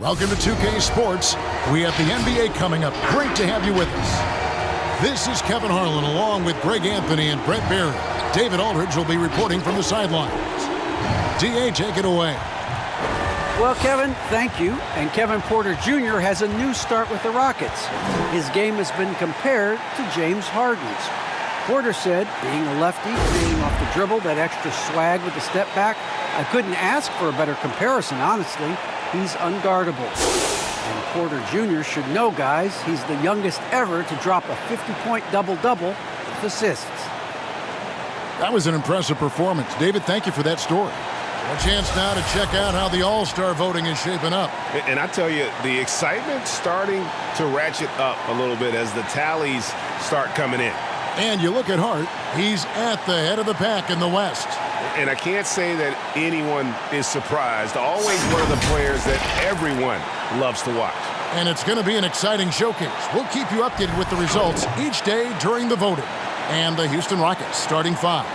Welcome to 2K Sports. We have the NBA coming up. Great to have you with us. This is Kevin Harlan along with Greg Anthony and Brett Barry. David Aldridge will be reporting from the sidelines. DA, take it away. Well, Kevin, thank you. And Kevin Porter Jr. has a new start with the Rockets. His game has been compared to James Harden's. Porter said, being a lefty, being off the dribble, that extra swag with the step back, I couldn't ask for a better comparison, honestly. He's unguardable. And Porter Jr. should know, guys, he's the youngest ever to drop a 50-point double-double with assists. That was an impressive performance. David, thank you for that story. A chance now to check out how the All-Star voting is shaping up. And I tell you, the excitement's starting to ratchet up a little bit as the tallies start coming in. And you look at Hart, he's at the head of the pack in the West. And I can't say that anyone is surprised. Always one of the players that everyone loves to watch. And it's going to be an exciting showcase. We'll keep you updated with the results each day during the voting. And the Houston Rockets starting five.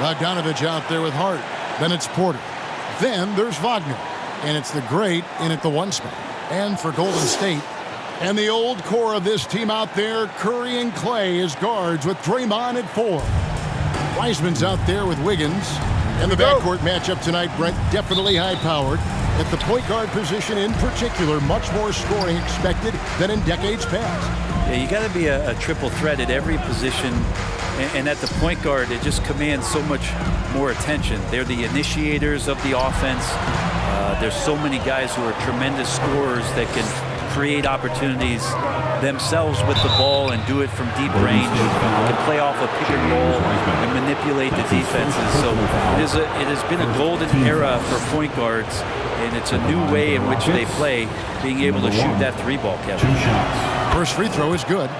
Bogdanovich out there with Hart. Then it's Porter. Then there's Wagner. And it's the great in at the one spot. And for Golden State, and the old core of this team out there, Curry and Clay as guards with Draymond at 4. Wiseman's out there with Wiggins. And the backcourt matchup tonight, Brent, definitely high-powered. At the point guard position in particular, much more scoring expected than in decades past. Yeah, you got to be a triple threat at every position. And at the point guard, it just commands so much more attention. They're the initiators of the offense. There's so many guys who are tremendous scorers that can create opportunities themselves with the ball and do it from deep range. Can play off a pick and roll and manipulate the defenses. So it has been a golden era for point guards, and it's a new way in which they play, being able to shoot that three ball, Kevin. First free throw is good.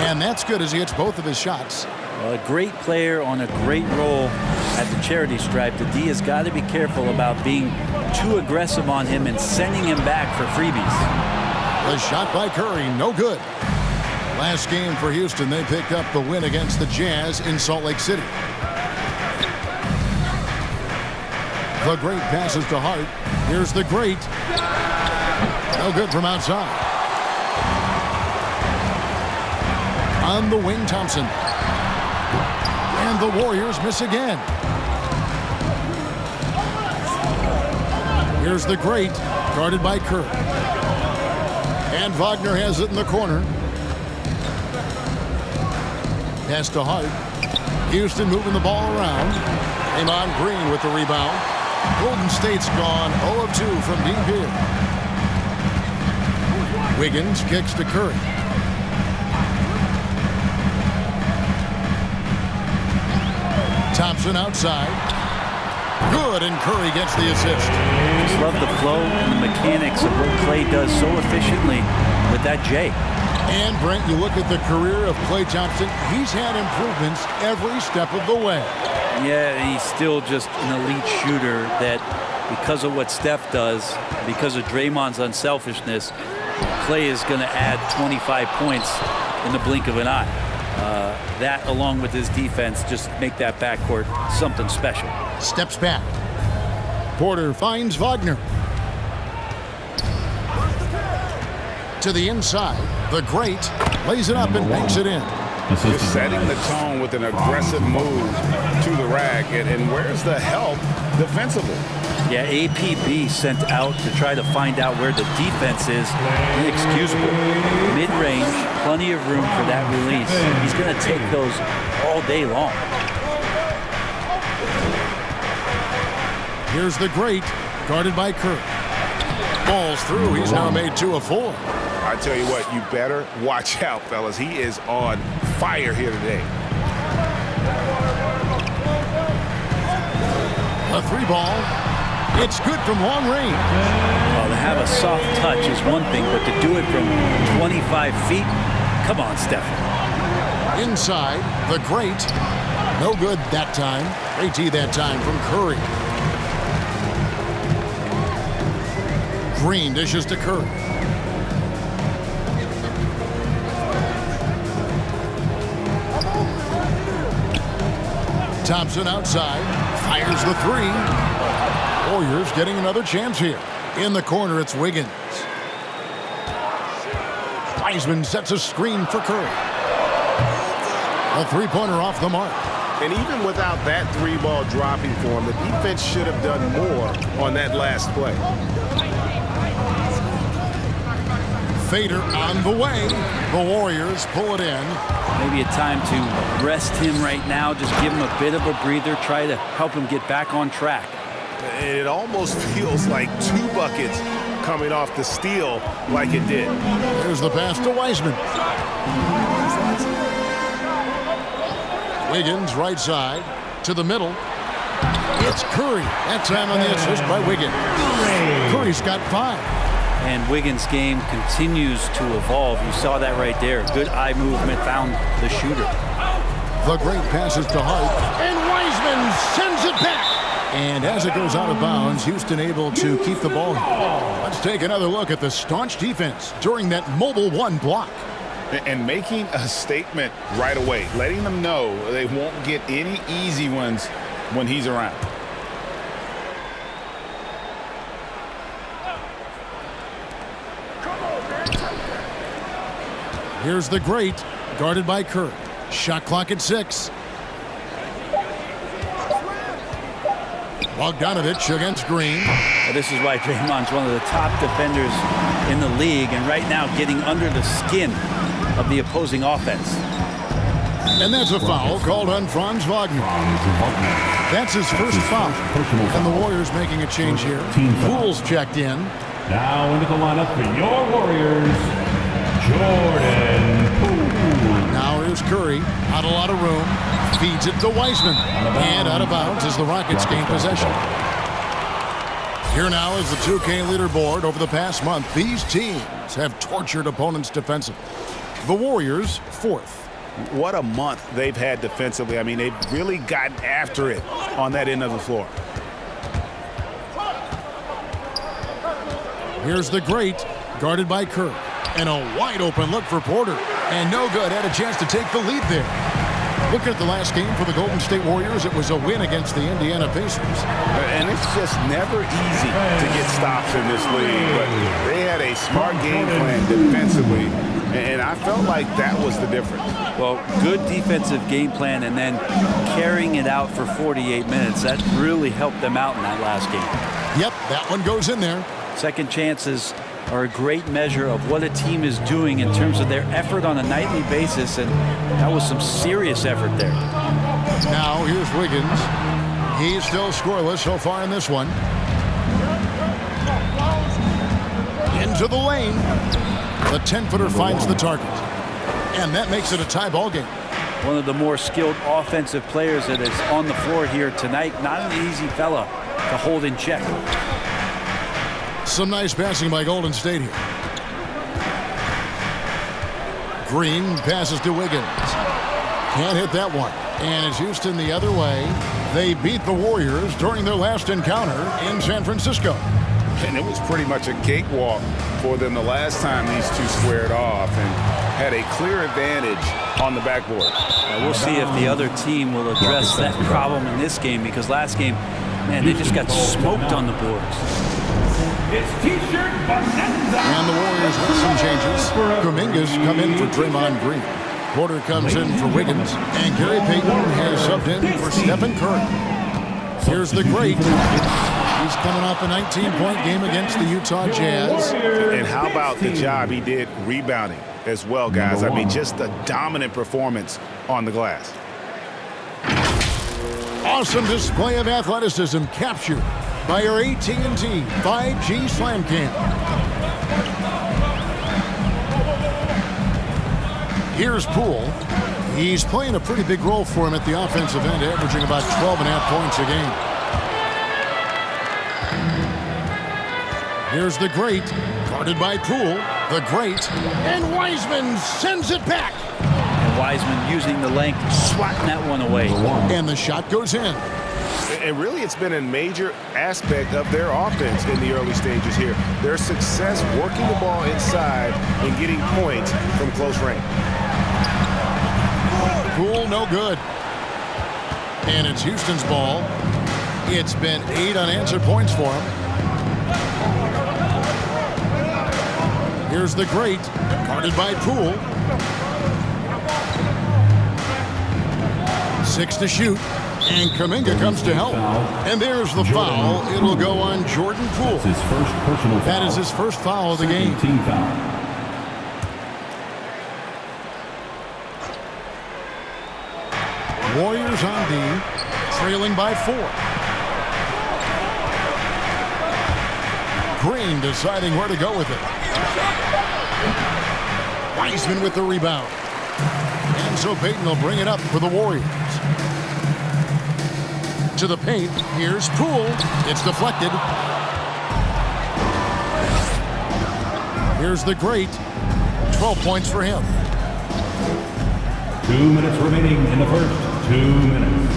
And that's good as he hits both of his shots. Well, a great player on a great role at the charity stripe. The D has got to be careful about being too aggressive on him and sending him back for freebies. The shot by Curry, no good. Last game for Houston, they picked up the win against the Jazz in Salt Lake City. The great passes to Hart. Here's the great. No good from outside. On the wing, Thompson. And the Warriors miss again. Here's the great, guarded by Kerr. And Wagner has it in the corner. Pass to Hart. Houston moving the ball around. Draymond Green with the rebound. Golden State's gone 0 of 2 from deep here. Wiggins kicks to Curry. Thompson outside. Good, and Curry gets the assist. Just love the flow and the mechanics of what Clay does so efficiently with that J. And, Brent, you look at the career of Klay Thompson, he's had improvements every step of the way. Yeah, and he's still just an elite shooter that, because of what Steph does, because of Draymond's unselfishness, Clay is going to add 25 points in the blink of an eye. That, along with his defense, just make that backcourt something special. Steps back. Porter finds Wagner. To the inside. The great lays it up and banks it in. Just setting the tone with an aggressive move to the rack. And where's the help defensively? Yeah, APB sent out to try to find out where the defense is. Inexcusable. Mid-range, plenty of room for that release. He's going to take those all day long. Here's the great, guarded by Kerr. Falls through. He's now made 2 of 4. I tell you what, you better watch out, fellas. He is on fire here today. A 3 ball. It's good from long range. Well, to have a soft touch is one thing, but to do it from 25 feet, come on, Steph. Inside, the great. No good that time. Great D that time from Curry. Green dishes to Curry. Thompson outside, fires the three. Warriors getting another chance here. In the corner, it's Wiggins. Wiseman sets a screen for Curry. A three-pointer off the mark. And even without that three-ball dropping for him, the defense should have done more on that last play. Fader on the way. The Warriors pull it in. Maybe a time to rest him right now. Just give him a bit of a breather. Try to help him get back on track. And it almost feels like 2 buckets coming off the steal like it did. There's the pass to Wiseman. Wiggins right side to the middle. It's Curry. That time on the assist by Wiggins. Curry's got 5. And Wiggins' game continues to evolve. You saw that right there. Good eye movement, found the shooter. The great passes to Hart. And Wiseman sends it back. And as it goes out of bounds, Houston able to keep the ball. Let's take another look at the staunch defense during that mobile 1 block. And making a statement right away, letting them know they won't get any easy ones when he's around. Here's the great, guarded by Curry. Shot clock at 6. Bogdanovich against Green. Well, this is why Draymond's one of the top defenders in the league, and right now getting under the skin of the opposing offense. And that's a foul called on Franz Wagner. That's his first foul. And the Warriors making a change here. Poole's checked in. Now into the lineup for your Warriors, Jordan Poole. Now here's Curry. Not a lot of room. Feeds it to Wiseman. And out of bounds as the Rockets gain possession. Here now is the 2K leaderboard. Over the past month, these teams have tortured opponents defensively. The Warriors, 4th. What a month they've had defensively. I mean, they've really gotten after it on that end of the floor. Here's the great, guarded by Curry. And a wide open look for Porter. And no good. Had a chance to take the lead there. Look at the last game for the Golden State Warriors. It was a win against the Indiana Pacers. And it's just never easy to get stops in this league. But they had a smart game plan defensively. And I felt like that was the difference. Well, good defensive game plan and then carrying it out for 48 minutes. That really helped them out in that last game. Yep, that one goes in there. Second chances are a great measure of what a team is doing in terms of their effort on a nightly basis, and that was some serious effort there. Now here's Wiggins. He's still scoreless so far in this one. Into the lane. The 10-footer finds the target. And that makes it a tie ball game. One of the more skilled offensive players that is on the floor here tonight. Not an easy fella to hold in check. Some nice passing by Golden State here. Green passes to Wiggins. Can't hit that one. And it's Houston the other way. They beat the Warriors during their last encounter in San Francisco. And it was pretty much a cakewalk for them the last time these two squared off and had a clear advantage on the backboard. We'll see if the other team will address that problem in this game, because last game, man, they just got smoked on the boards. It's T-shirt Bonanza. And the Warriors with some changes. Kuminga's come in for Draymond Green. Porter comes in for Wiggins. And Gary Payton has subbed in for Stephen Curry. Here's the great. He's coming off a 19-point game against the Utah Jazz. And how about the job he did rebounding as well, guys? I mean, just a dominant performance on the glass. Awesome display of athleticism captured by our AT&T 5G Slam Cam. Here's Poole. He's playing a pretty big role for him at the offensive end, averaging about 12.5 points a game. Here's the great, guarded by Poole, the great, and Wiseman sends it back. And Wiseman using the length, swatting that one away. And the shot goes in. And really, it's been a major aspect of their offense in the early stages here. Their success working the ball inside and getting points from close range. Poole, no good. And it's Houston's ball. It's been 8 unanswered points for him. Here's the great, guarded by Poole. 6 to shoot. And Kuminga comes to help. And there's the foul. It'll go on Jordan Poole. His first personal foul. That is his first foul of the game. Team foul. Warriors on D, trailing by 4. Green deciding where to go with it. Wiseman with the rebound. And so Payton will bring it up for the Warriors. To the paint. Here's Poole. It's deflected. Here's the great. 12 points for him. 2 minutes remaining in the first. 2 minutes.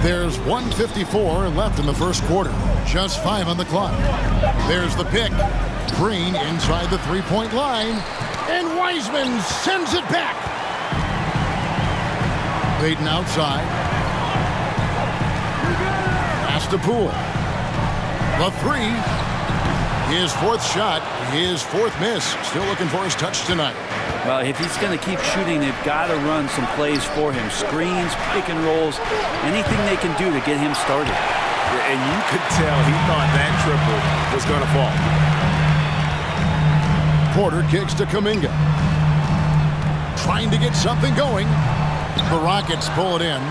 There's 1:54 left in the first quarter. Just 5 on the clock. There's the pick. Green inside the three-point line. And Wiseman sends it back. Payton outside. Pass to Poole. The 3. His 4th shot. His 4th miss. Still looking for his touch tonight. Well, if he's going to keep shooting, they've got to run some plays for him. Screens, pick and rolls, anything they can do to get him started. And you could tell he thought that triple was going to fall. Porter kicks to Kuminga. Trying to get something going. The Rockets pull it in.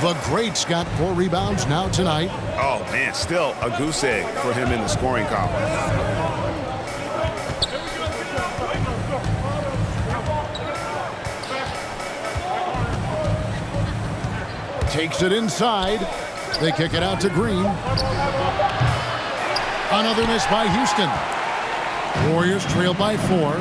The great's got 4 rebounds now tonight. Oh, man, still a goose egg for him in the scoring column. Takes it inside. They kick it out to Green. Another miss by Houston. Warriors trail by 4.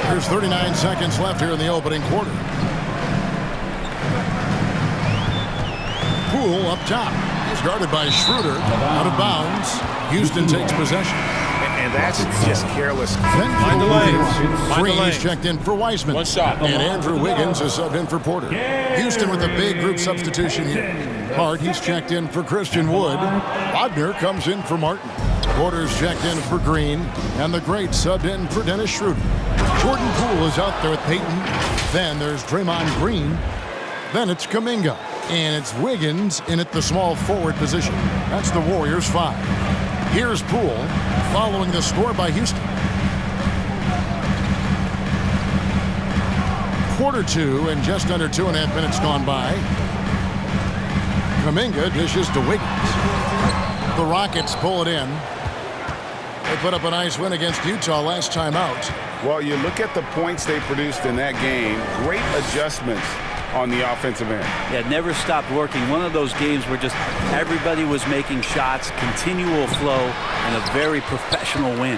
There's 39 seconds left here in the opening quarter. Poole up top. He's guarded by Schroeder. Out of bounds. Houston takes possession. And that's just careless. Then Mind the lanes. Green is checked in for Wiseman. One shot. And Andrew Wiggins is subbed in for Porter. Houston with a big group substitution here. Hart, he's checked in for Christian Wood. Wagner comes in for Martin. Porter's checked in for Green. And the great subbed in for Dennis Schroeder. Jordan Poole is out there with Payton. Then there's Draymond Green. Then it's Kuminga. And it's Wiggins in at the small forward position. That's the Warriors' 5. Here's Poole following the score by Houston. Quarter 2 and just under 2.5 minutes gone by. Kuminga dishes to Wiggins. The Rockets pull it in. They put up a nice win against Utah last time out. Well, you look at the points they produced in that game. Great adjustments on the offensive end. Yeah, never stopped working. One of those games where just everybody was making shots, continual flow, and a very professional win.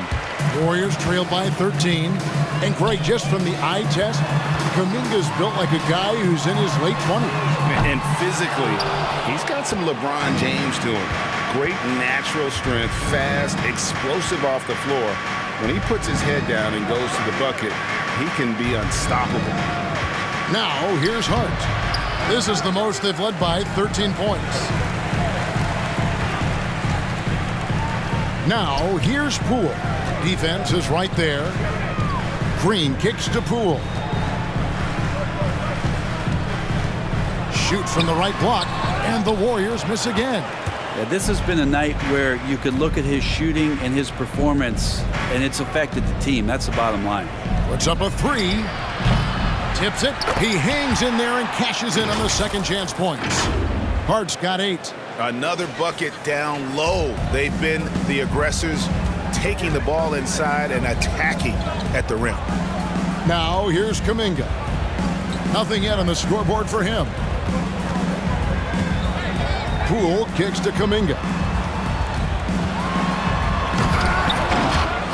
Warriors trail by 13. And Greg, just from the eye test, Kuminga's built like a guy who's in his late 20s. And physically, he's got some LeBron James to him. Great natural strength, fast, explosive off the floor. When he puts his head down and goes to the bucket, he can be unstoppable. Now, here's Hart. This is the most they've led by, 13 points. Now, here's Poole. Defense is right there. Green kicks to Poole. Shoot from the right block, and the Warriors miss again. Yeah, this has been a night where you could look at his shooting and his performance, and it's affected the team. That's the bottom line. Puts up a 3. Tips it. He hangs in there and cashes in on the second chance points. Hart's got 8. Another bucket down low. They've been the aggressors, taking the ball inside and attacking at the rim. Now here's Kuminga. Nothing yet on the scoreboard for him. Poole kicks to Kuminga.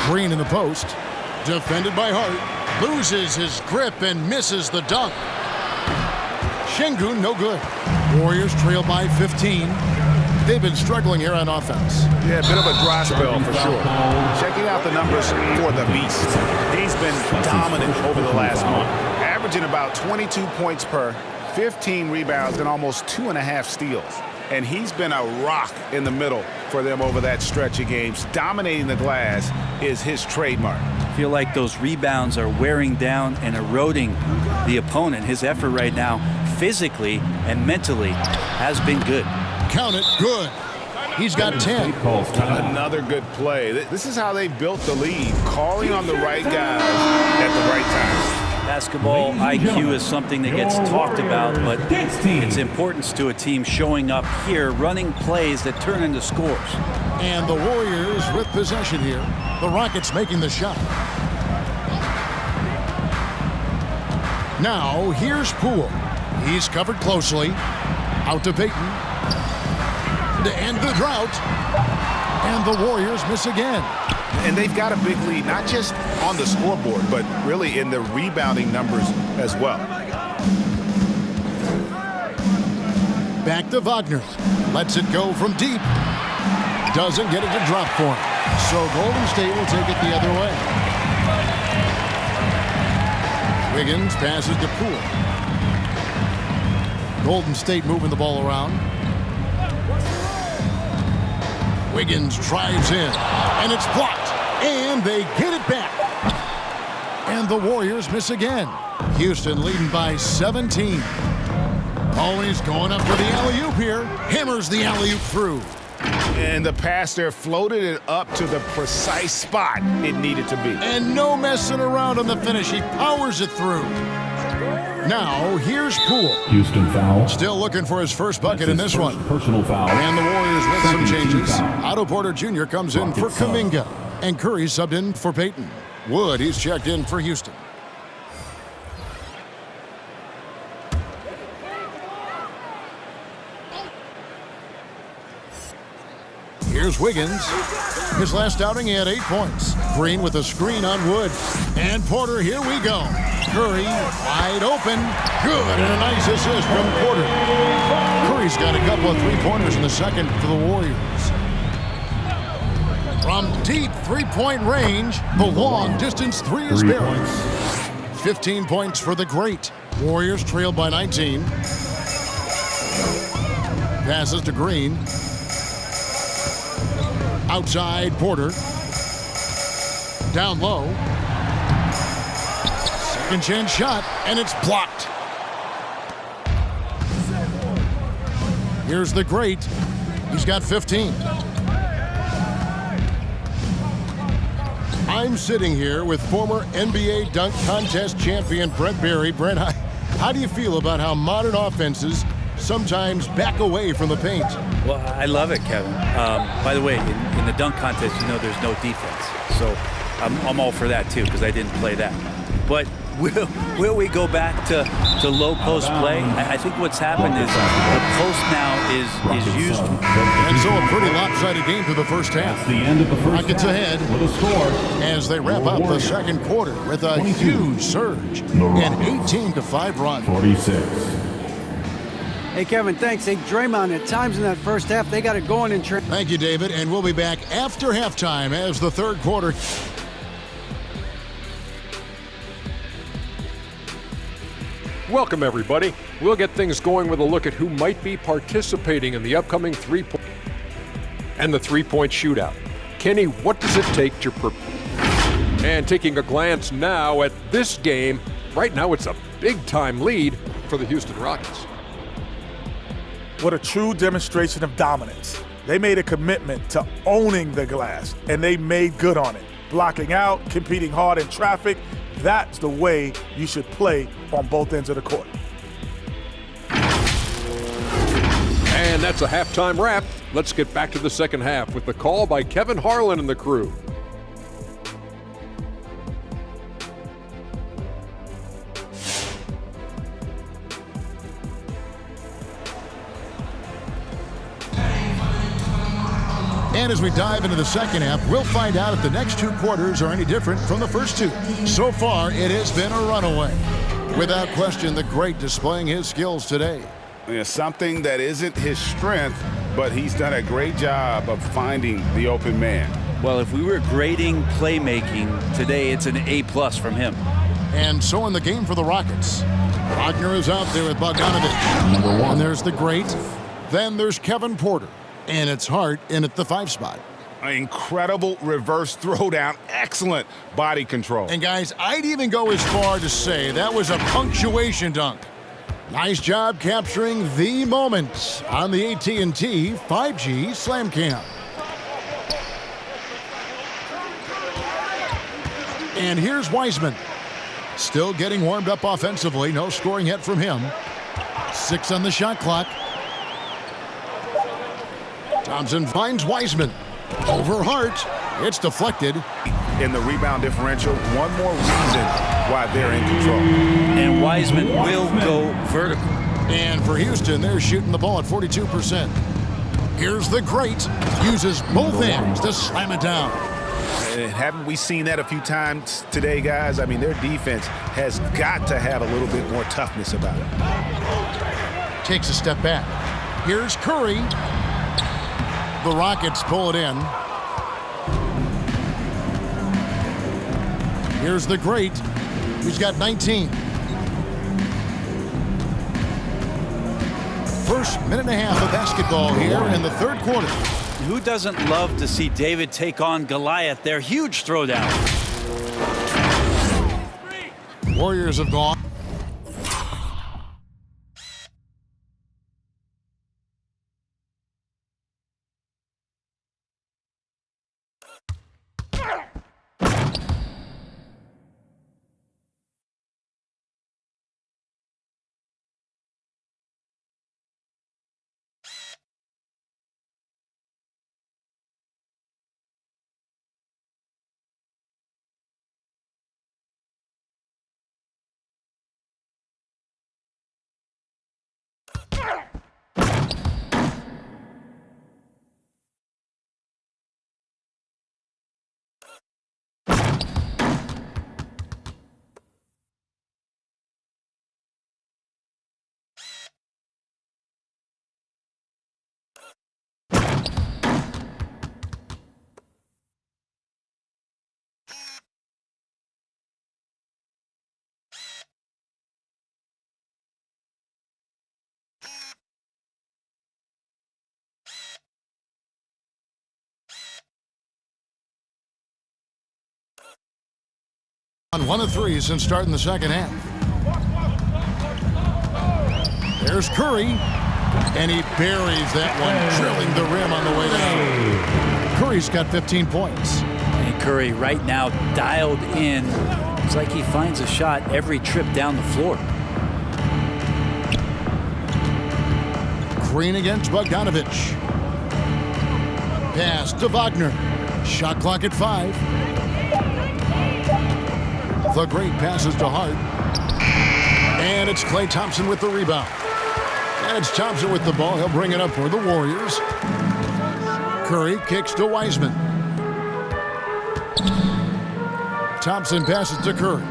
Green in the post. Defended by Hart. Loses his grip and misses the dunk. Şengün no good. Warriors trail by 15. they've been struggling here on offense. Yeah, a bit of a dry spell for sure. Checking out the numbers for the Beast. He's been dominant over the last month, averaging about 22 points per, 15 rebounds, and almost 2.5 steals. And he's been a rock in the middle for them over that stretch of games. Dominating the glass is his trademark. I feel like those rebounds are wearing down and eroding the opponent. His effort right now, physically and mentally, has been good. Count it, good. He's got 10. Another good play. This is how they built the lead, calling on the right guys at the right time. Basketball IQ is something that gets talked about, but its importance to a team showing up here, running plays that turn into scores. And the Warriors with possession here. The Rockets making the shot. Now, here's Poole. He's covered closely. Out to Payton. To end the drought. And the Warriors miss again. And they've got a big lead, not just on the scoreboard, but really in the rebounding numbers as well. Back to Wagner. Lets it go from deep. Doesn't get it to drop for him. So Golden State will take it the other way. Wiggins passes to Poole. Golden State moving the ball around. Wiggins drives in, and it's blocked, and they get it back. And the Warriors miss again. Houston leading by 17. Always going up for the alley-oop here. Hammers the alley-oop through. And the pass there floated it up to the precise spot it needed to be. And no messing around on the finish. He powers it through. Now, here's Poole. Houston foul. Still looking for his first bucket in this one. Personal foul. And the Warriors with some Second team changes. foul. Otto Porter Jr. comes in for Rockets sub. Kuminga. And Curry subbed in for Payton. Wood, he's checked in for Houston. Here's Wiggins. His last outing, he had 8 points. Green with a screen on Wood. And Porter, here we go. Curry, wide open. Good, and a nice assist from Porter. Curry's got a couple of three-pointers in the second for the Warriors. From deep three-point range, the long-distance three is buried. 15 points for the great. Warriors trailed by 19. Passes to Green. Outside, Porter. Down low. Second chance shot, and it's blocked. Here's the great. He's got 15. I'm sitting here with former NBA dunk contest champion Brent Barry. Brent, how do you feel about how modern offenses sometimes back away from the paint? Well, I love it, Kevin. By the way, in the dunk contest, you know there's no defense. So I'm all for that, too, because I didn't play that. But will we go back to low post play? I think what's happened is the post now is used. And so a pretty lopsided game through the first half. The end of the first Rockets half ahead with a score as they wrap up the second quarter with a huge surge and 18-5 run. 46. Hey, Kevin, thanks. Hey, Draymond, at times in that first half, they got it going in training. Thank you, David, and we'll be back after halftime as the third quarter. Welcome, everybody. We'll get things going with a look at who might be participating in the upcoming three-point shootout. Kenny, what does it take to And taking a glance now at this game, right now it's a big-time lead for the Houston Rockets. What a true demonstration of dominance. They made a commitment to owning the glass, and they made good on it. Blocking out, competing hard in traffic, that's the way you should play on both ends of the court. And that's a halftime wrap. Let's get back to the second half with the call by Kevin Harlan and the crew. And as we dive into the second half, we'll find out if the next two quarters are any different from the first two. So far, it has been a runaway. Without question, the great displaying his skills today. Yeah, something that isn't his strength but he's done a great job of finding the open man. Well, if we were grading playmaking today, it's an A+ from him. And so in the game for the Rockets, Wagner is out there with Bogdanovich. And there's the great. Then there's Kevin Porter. And it's Hart in at the 5 spot. An incredible reverse throwdown. Excellent body control. And guys, I'd even go as far to say that was a punctuation dunk. Nice job capturing the moments on the AT&T 5G Slam Cam. And here's Wiseman. Still getting warmed up offensively. No scoring yet from him. 6 on the shot clock. Thompson finds Wiseman. Over Hart. It's deflected. In the rebound differential, one more reason why they're in control. And Wiseman will go vertical. And for Houston, they're shooting the ball at 42%. Here's the great. Uses both ends to slam it down. Haven't we seen that a few times today, guys? I mean, their defense has got to have a little bit more toughness about it. Takes a step back. Here's Curry. The Rockets pull it in. Here's the great. He's got 19. First minute and a half of basketball here in the third quarter. Who doesn't love to see David take on Goliath? Their huge throwdown. Warriors have gone. On 1 of 3 since starting the second half. There's Curry, and he buries that one, drilling the rim on the way down. Curry's got 15 points. And Curry right now dialed in. It's like he finds a shot every trip down the floor. Green against Bogdanovich. Pass to Wagner. Shot clock at 5. The great passes to Hart. And it's Klay Thompson with the rebound. And it's Thompson with the ball. He'll bring it up for the Warriors. Curry kicks to Wiseman. Thompson passes to Curry.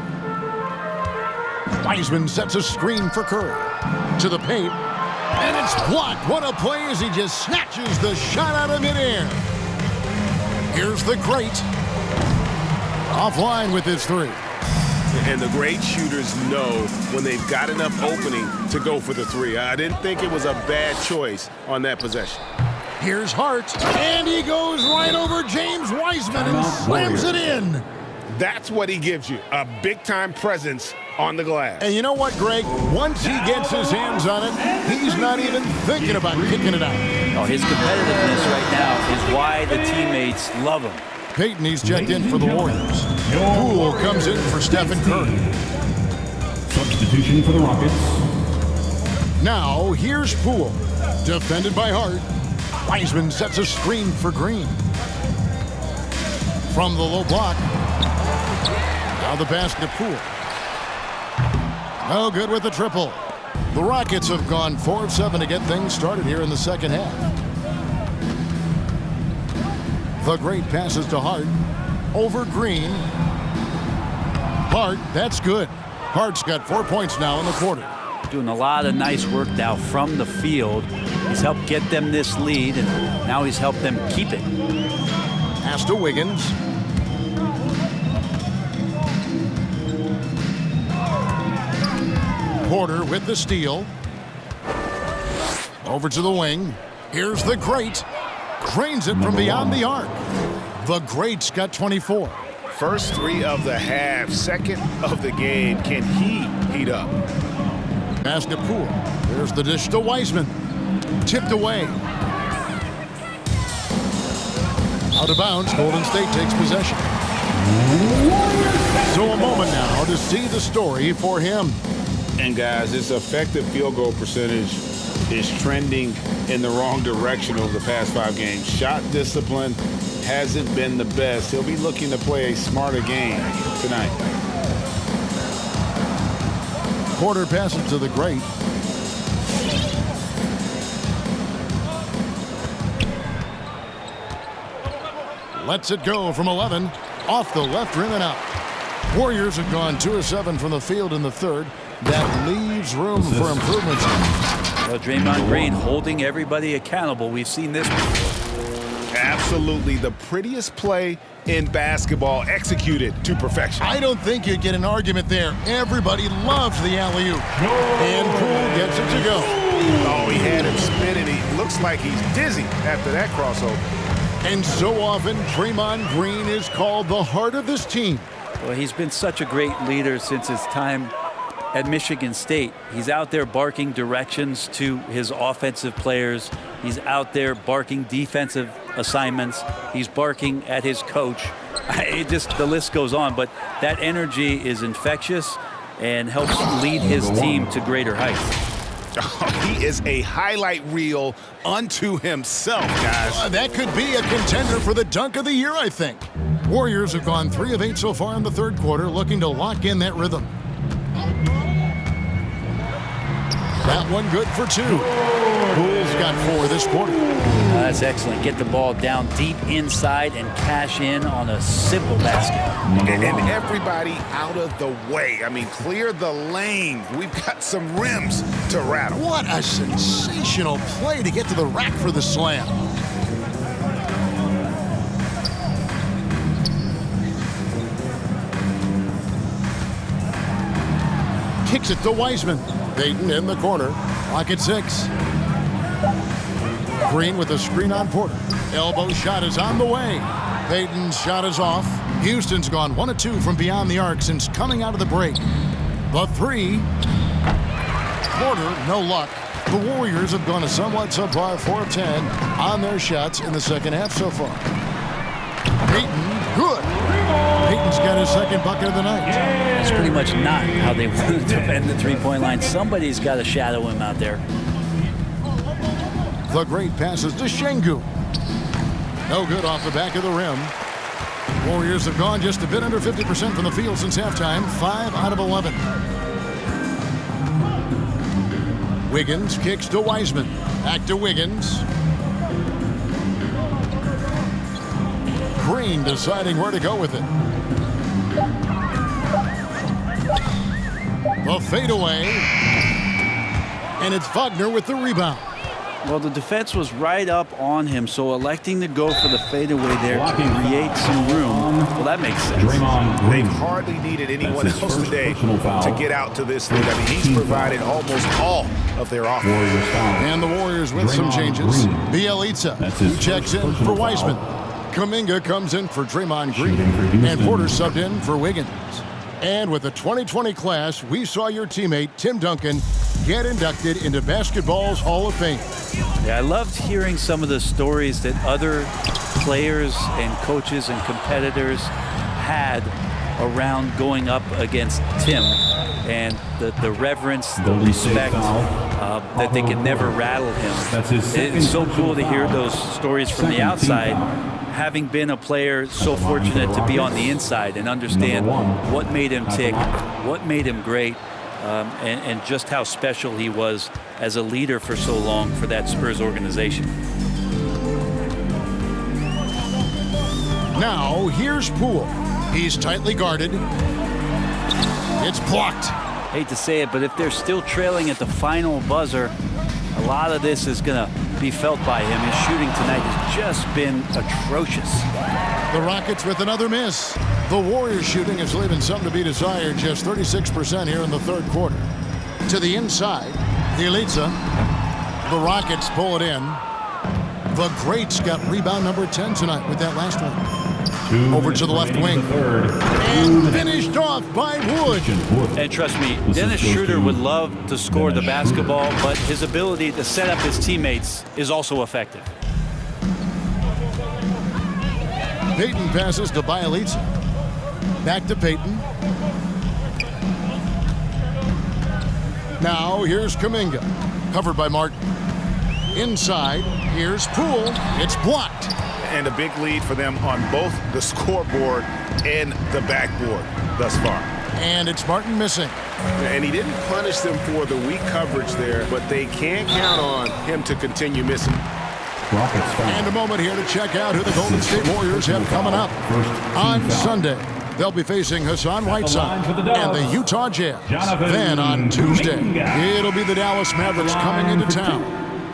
Wiseman sets a screen for Curry. To the paint. And it's blocked. What a play as he just snatches the shot out of midair. Here's the great. Offline with his 3. And the great shooters know when they've got enough opening to go for the 3. I didn't think it was a bad choice on that possession. Here's Hart, and he goes right over James Wiseman and slams it in. That's what he gives you, a big-time presence on the glass. And you know what, Greg? Once he gets his hands on it, he's not even thinking about kicking it out. Oh, his competitiveness right now is why the teammates love him. Peyton, he's checked in for the Warriors. Poole comes in for Stephen Curry. Substitution for the Rockets. Now, here's Poole. Defended by Hart. Wiseman sets a screen for Green. From the low block. Now the pass to Poole. No good with the triple. The Rockets have gone 4 of 7 to get things started here in the second half. The great passes to Hart. Over Green. Hart, that's good. Hart's got 4 points now in the quarter. doing a lot of nice work now from the field. He's helped get them this lead, and now he's helped them keep it. Pass to Wiggins. Porter with the steal. Over to the wing. Here's the Great. Drains it from beyond the arc. The Great's got 24. First 3 of the half, second of the game. Can he heat up? Pass to Poole. There's the dish to Wiseman. Tipped away. Out of bounds, Golden State takes possession. So a moment now to see the story for him. And guys, his effective field goal percentage is trending in the wrong direction over the past 5 games. Shot discipline hasn't been the best. He'll be looking to play a smarter game tonight. Porter passes to the Great. Lets it go from 11. Off the left rim and out. Warriors have gone 2 of 7 from the field in the third. That leaves room for improvements. Well, Draymond Green holding everybody accountable. We've seen this. Absolutely the prettiest play in basketball, executed to perfection. I don't think you'd get an argument there. Everybody loves the alley-oop. And Poole gets it to go. Oh, he had him spinning. He looks like he's dizzy after that crossover. And so often, Draymond Green is called the heart of this team. Well, he's been such a great leader since his time at Michigan State. He's out there barking directions to his offensive players. He's out there barking defensive assignments. He's barking at his coach. The list goes on, but that energy is infectious and helps lead his team to greater heights. He is a highlight reel unto himself, guys. That could be a contender for the dunk of the year, I think. Warriors have gone 3 of 8 so far in the third quarter, looking to lock in that rhythm. That one good for 2. Poole's got 4 this quarter. That's excellent. Get the ball down deep inside and cash in on a simple basket. And everybody out of the way. I mean, clear the lane. We've got some rims to rattle. What a sensational play to get to the rack for the slam. Kicks it to Wiseman. Payton in the corner. Lock at 6. Green with a screen on Porter. Elbow shot is on the way. Payton's shot is off. Houston's gone 1 of 2 from beyond the arc since coming out of the break. The 3. Porter, no luck. The Warriors have gone a somewhat subpar 4 of 10 on their shots in the second half so far. Payton, good. Payton's got his second bucket of the night. That's pretty much not how they want to defend the three-point line. Somebody's got to shadow him out there. The Great passes to Şengün. No good off the back of the rim. Warriors have gone just a bit under 50% from the field since halftime. 5 out of 11. Wiggins kicks to Wiseman. Back to Wiggins. Green deciding where to go with it. The fadeaway. And it's Wagner with the rebound. Well, the defense was right up on him, so electing to go for the fadeaway there to create some room. Well, that makes sense. They've hardly needed anyone else today to get out to this lead. I mean, he's provided almost all of their offense. And the Warriors with some changes. Bielitsa, who checks in for Wiseman. Kuminga comes in for Draymond Green. And Porter subbed in for Wiggins. And with the 2020 class, we saw your teammate, Tim Duncan, get inducted into basketball's Hall of Fame. Yeah, I loved hearing some of the stories that other players and coaches and competitors had around going up against Tim, and the reverence, the respect, that they could never rattle him. It's so cool to hear those stories from the outside, having been a player so fortunate to be on the inside and understand what made him tick, what made him great, and just how special he was as a leader for so long for that Spurs organization. Now, here's Poole. He's tightly guarded. It's blocked. hate to say it, but if they're still trailing at the final buzzer, a lot of this is going to be felt by him. His shooting tonight has just been atrocious. The Rockets with another miss. The Warriors shooting is leaving something to be desired, just 36% here in the third quarter. To the inside, Elitsa. The Rockets pull it in. The Greats got rebound number 10 tonight with that last one. Over to the left wing. And finished off by Wood. And trust me, Dennis Schroeder would love to score the basketball, but his ability to set up his teammates is also effective. Payton passes to Bielitsa. Back to Payton. Now here's Kuminga. Covered by Martin. Inside, here's Poole. It's blocked. And a big lead for them on both the scoreboard and the backboard thus far. And it's Martin missing. And he didn't punish them for the weak coverage there, but they can't count on him to continue missing. And a moment here to check out who the Golden State Warriors have coming up. On Sunday, they'll be facing Hassan Whiteside and the Utah Jazz. Then on Tuesday, it'll be the Dallas Mavericks coming into town.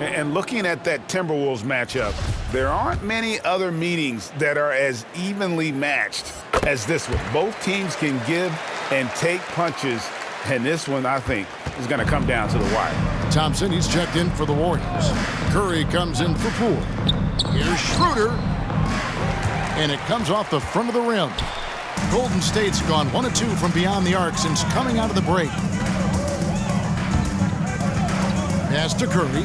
And looking at that Timberwolves matchup, there aren't many other meetings that are as evenly matched as this one. Both teams can give and take punches, and this one, I think, is going to come down to the wire. Thompson, he's checked in for the Warriors. Curry comes in for Poole. Here's Schroeder. And it comes off the front of the rim. Golden State's gone 1 of 2 from beyond the arc since coming out of the break. Pass to Curry.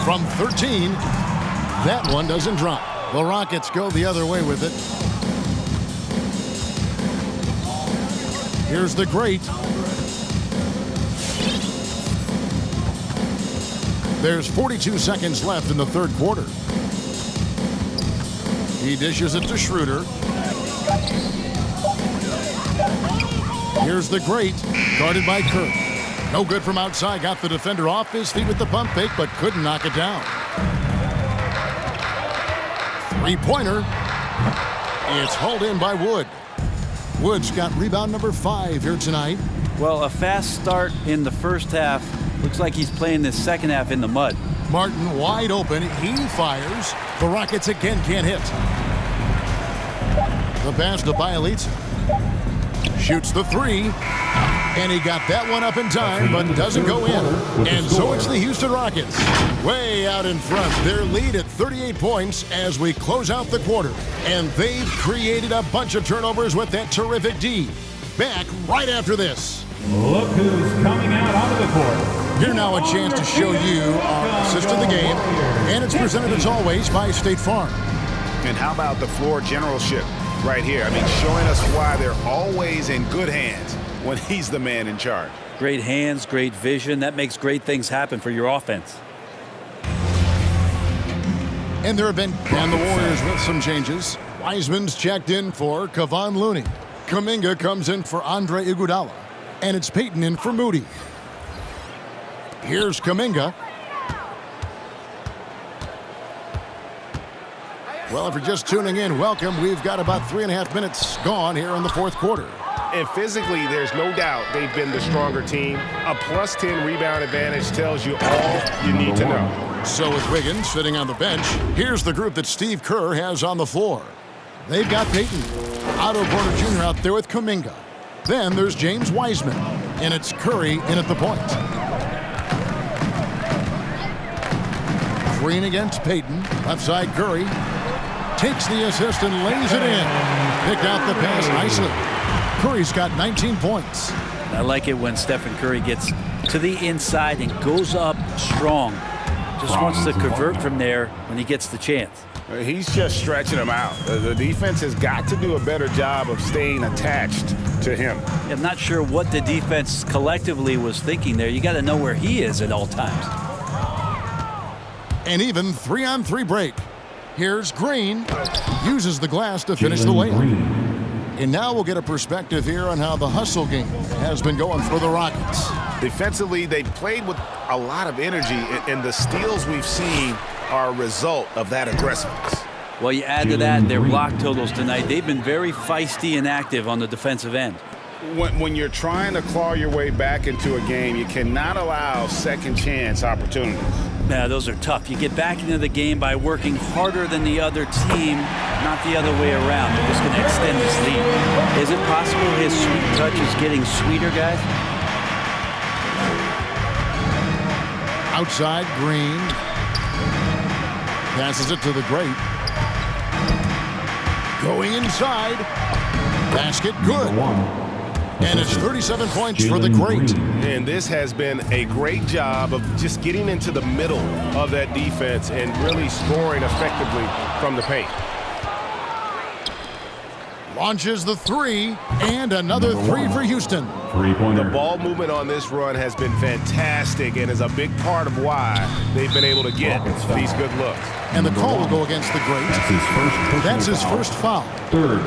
From 13, that one doesn't drop. The Rockets go the other way with it. Here's the Great. There's 42 seconds left in the third quarter. He dishes it to Schroeder. Here's the Great, guarded by Kirk. No good from outside. Got the defender off his feet with the pump fake, but couldn't knock it down. Three-pointer. It's hauled in by Wood. Wood's got rebound number 5 here tonight. Well, a fast start in the first half. Looks like he's playing this second half in the mud. Martin wide open. He fires. The Rockets again can't hit. The pass to Bielitsa. Shoots the 3. And he got that one up in time, but doesn't go in. And so it's the Houston Rockets way out in front. Their lead at 38 points as we close out the quarter. And they've created a bunch of turnovers with that terrific D. Back right after this. Look who's coming out onto the court. Here now a chance to show you our assist of the game. And it's presented as always by State Farm. And how about the floor generalship right here? I mean, showing us why they're always in good hands when he's the man in charge. Great hands, great vision. That makes great things happen for your offense. And there have been the Warriors with some changes. Wiseman's checked in for Kevon Looney. Kuminga comes in for Andre Iguodala. And it's Payton in for Moody. Here's Kuminga. Well, if you're just tuning in, welcome. We've got about 3.5 minutes gone here in the fourth quarter. And physically, there's no doubt they've been the stronger team. A plus 10 rebound advantage tells you all you need to know. So with Wiggins sitting on the bench, here's the group that Steve Kerr has on the floor. They've got Payton, Otto Porter Jr. out there with Kuminga. Then there's James Wiseman, and it's Curry in at the point. Green against Payton, left side Curry. Takes the assist and lays it in. Picked out the pass nicely. Curry's got 19 points. I like it when Stephen Curry gets to the inside and goes up strong. Just wants to convert from there when he gets the chance. He's just stretching them out. The defense has got to do a better job of staying attached to him. I'm not sure what the defense collectively was thinking there. You got to know where he is at all times. An even 3-on-3 break. Here's Green. Uses the glass to finish the layup. And now we'll get a perspective here on how the hustle game has been going for the Rockets. Defensively, they played with a lot of energy, and the steals we've seen are a result of that aggressiveness. Well, you add to that their block totals tonight. They've been very feisty and active on the defensive end. When you're trying to claw your way back into a game, you cannot allow second chance opportunities. Yeah, those are tough. You get back into the game by working harder than the other team, not the other way around. They're just going to extend this lead. Is it possible his sweet touch is getting sweeter, guys? Outside, Green. Passes it to the great. Going inside. Basket good. And it's 37 points for the great. And this has been a great job of just getting into the middle of that defense and really scoring effectively from the paint. Launches the three, and another three for Houston. The ball movement on this run has been fantastic and is a big part of why they've been able to get these good looks. And the call will go against the great. That's his first foul.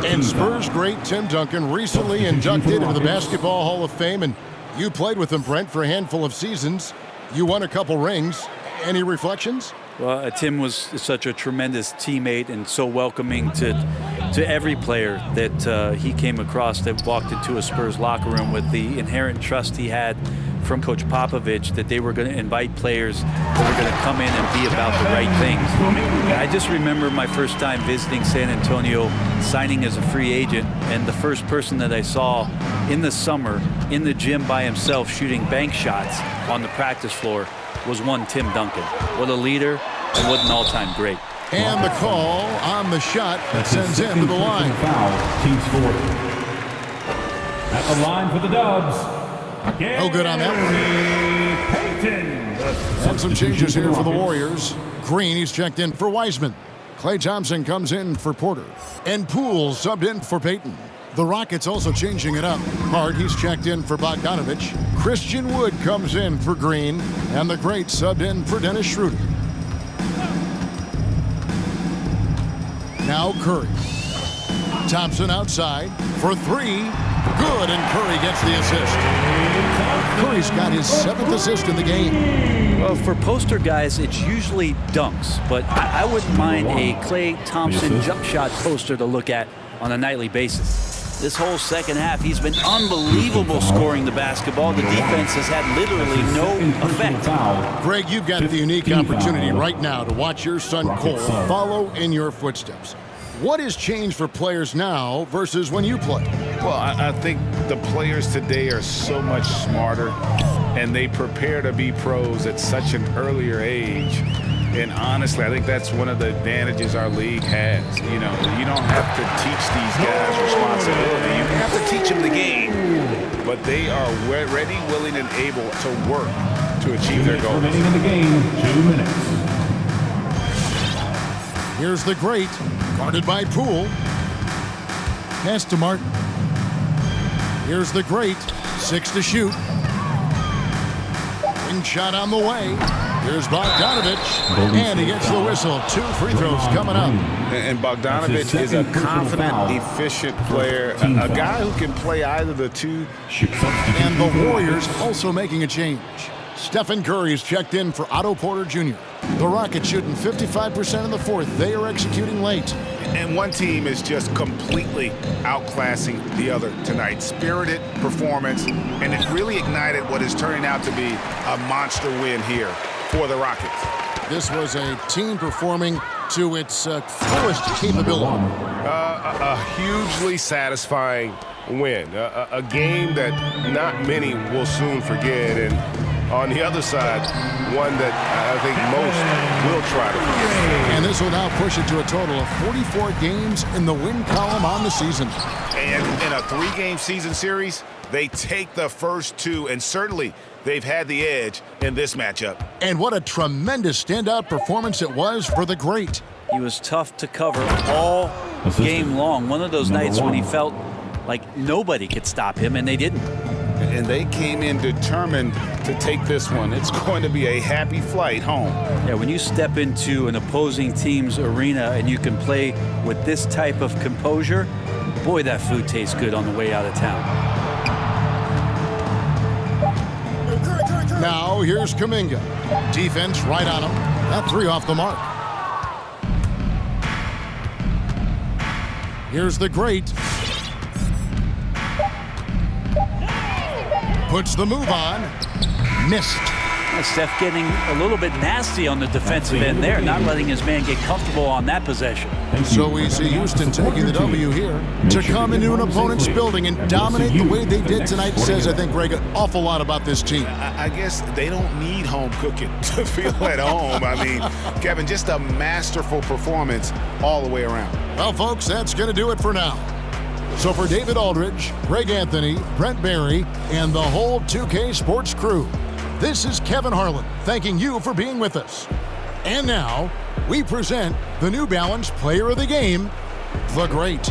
And Spurs great Tim Duncan recently inducted into the Basketball Hall of Fame, and you played with him, Brent, for a handful of seasons. You won a couple rings. Any reflections? Well, Tim was such a tremendous teammate and so welcoming to every player that he came across that walked into a Spurs locker room, with the inherent trust he had from Coach Popovich that they were going to invite players that were going to come in and be about the right things. I just remember my first time visiting San Antonio, signing as a free agent, and the first person that I saw in the summer in the gym by himself shooting bank shots on the practice floor was one Tim Duncan. What a leader and what an all-time great. And the call on the shot that sends him to the line. Team scored. At the line for the Dubs. No good on that one. And some changes here for the Warriors. Green, he's checked in for Wiseman. Klay Thompson comes in for Porter. And Poole subbed in for Payton. The Rockets also changing it up. Hart, he's checked in for Bogdanovich. Christian Wood comes in for Green. And the great subbed in for Dennis Schroeder. Now Curry. Thompson outside for three. Good, and Curry gets the assist. Curry's got his 7th assist in the game. Well, for poster guys, it's usually dunks, but I wouldn't mind a Klay Thompson jump shot poster to look at on a nightly basis. This whole second half, he's been unbelievable scoring the basketball. The defense has had literally no effect. Greg, you've got the unique opportunity right now to watch your son Cole follow in your footsteps. What has changed for players now versus when you played? Well, I think the players today are so much smarter, and they prepare to be pros at such an earlier age. And honestly, I think that's one of the advantages our league has. You know, you don't have to teach these guys responsibility. You have to teach them the game. But they are ready, willing, and able to work to achieve their goals. Remaining in the game, 2 minutes. Here's the great, guarded by Poole. Pass to Martin. Here's the great, 6 to shoot. Wing shot on the way. Here's Bogdanovich, and he gets the whistle. 2 free throws coming up. And Bogdanovich is a confident, efficient player, a guy who can play either the two. And the Warriors also making a change. Stephen Curry's checked in for Otto Porter Jr. The Rockets shooting 55% in the fourth. They are executing late. And one team is just completely outclassing the other tonight. Spirited performance, and it really ignited what is turning out to be a monster win here for the Rockets. This was a team performing to its fullest capability. A hugely satisfying win. A game that not many will soon forget. And on the other side, one that I think most will try to forget. And this will now push it to a total of 44 games in the win column on the season. And in a 3-game season series, they take the first 2, and certainly they've had the edge in this matchup. And what a tremendous standout performance it was for the great. He was tough to cover all game long. One of those nights when he felt like nobody could stop him, and they didn't. And they came in determined to take this one. It's going to be a happy flight home. Yeah, when you step into an opposing team's arena and you can play with this type of composure, boy, that food tastes good on the way out of town. Now here's Kuminga. Defense right on him. That 3 off the mark. Here's the great. Puts the move on. Missed. Steph getting a little bit nasty on the defensive end there, not letting his man get comfortable on that possession. So we see Houston taking the W here. To come into an opponent's building and dominate the way they did tonight says, I think, Greg, an awful lot about this team. I guess they don't need home cooking to feel at home. I mean, Kevin, just a masterful performance all the way around. Well, folks, that's going to do it for now. So for David Aldridge, Greg Anthony, Brent Barry, and the whole 2K Sports crew, this is Kevin Harlan thanking you for being with us. And now, we present the New Balance Player of the Game, the Great.